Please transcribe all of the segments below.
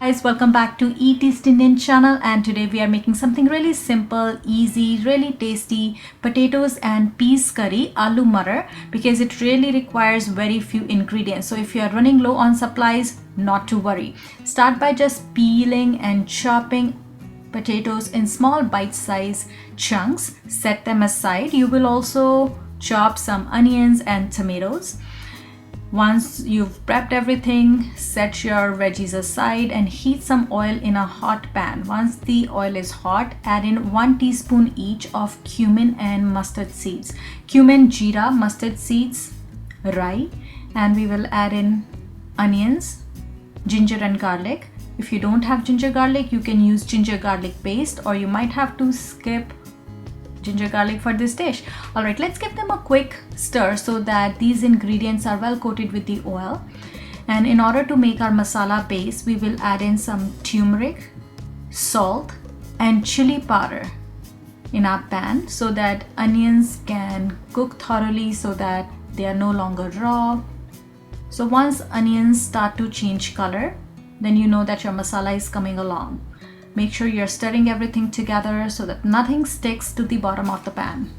Guys, welcome back to Eat East Indian channel, and today we are making something really simple, easy, really tasty potatoes and peas curry, Aloo Matar, because it really requires very few ingredients. So if you are running low on supplies, not to worry. Start by just peeling and chopping potatoes in small bite-sized chunks. Set them aside. You will also chop some onions and tomatoes. Once you've prepped everything, set your veggies aside and heat some oil in a hot pan. Once the oil is hot, add in 1 teaspoon each of cumin and mustard seeds. Cumin, jeera, mustard seeds, rye, and we will add in onions, ginger and garlic. If you don't have ginger garlic, you can use ginger garlic paste, or you might have to skip ginger garlic for this dish. All right, let's give them a quick stir so that these ingredients are well coated with the oil. And in order to make our masala base, we will add in some turmeric, salt and chili powder in our pan so that onions can cook thoroughly, so that they are no longer raw. So once onions start to change color, then you know that your masala is coming along. Make sure you're stirring everything together so that nothing sticks to the bottom of the pan.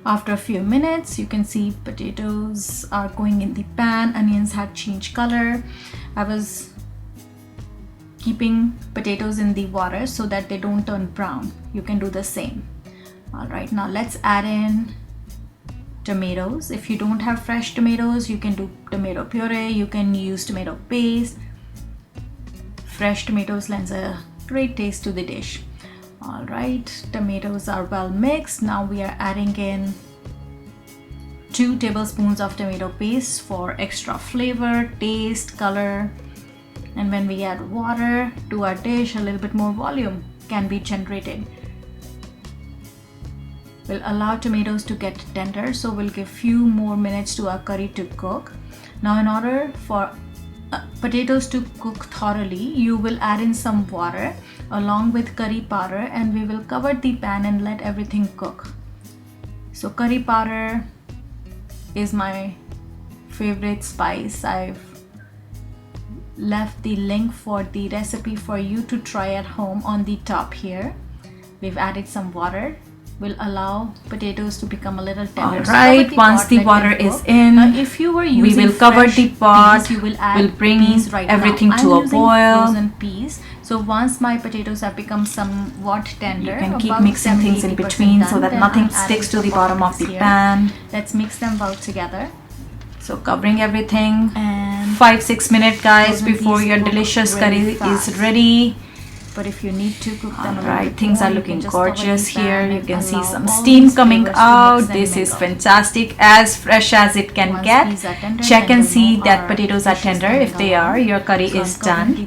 After a few minutes, you can see potatoes are going in the pan, onions had changed color. I was keeping potatoes in the water so that they don't turn brown. You can do the same. All right, now let's add in tomatoes. If you don't have fresh tomatoes, you can do tomato puree, you can use tomato paste. Fresh tomatoes lends a great taste to the dish. All right, tomatoes are well mixed. Now we are adding in 2 tablespoons of tomato paste for extra flavor, taste, color. And when we add water to our dish, a little bit more volume can be generated. We'll allow tomatoes to get tender, so we'll give few more minutes to our curry to cook. Now in order for potatoes to cook thoroughly, you will add in some water along with curry powder, and we will cover the pan and let everything cook. So curry powder is my favorite spice. I've left the link for the recipe for you to try at home on the top here. We've added some water. Will allow potatoes to become a little tender. All right, once the water is in, if you were using we will cover the pot. Peas, you will add we'll bring peas right everything now. to I'm a boil. Frozen peas. So once my potatoes have become somewhat tender, you can keep mixing things in between so that nothing sticks to the bottom of the pan. Let's mix them well together. So covering everything, and 5-6 minutes, guys, before your delicious curry is ready. But if you need to cook them, alright, things are looking gorgeous here. You can see some steam coming out. This is fantastic, as fresh as it can get. Check and see that potatoes are tender. If they are, your curry is done.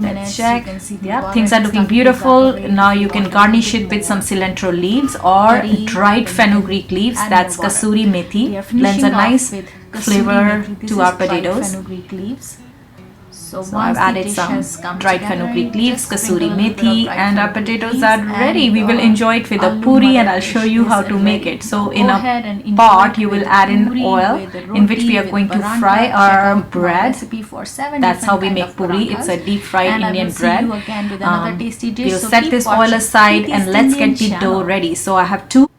Let's check. Yeah, things are looking beautiful. Now you can garnish it with some cilantro leaves or dried fenugreek leaves. That's kasuri methi. Lends a nice flavor to our potatoes. So I've added some dried fenugreek leaves, kasuri methi, and our potatoes are ready. We will enjoy it with a puri, and I'll show you how to make it. So in a pot, you will add in oil in which we are going to fry our bread. That's how we make puri. It's a deep fried Indian bread. We'll set this oil aside and let's get the dough ready. So I have 2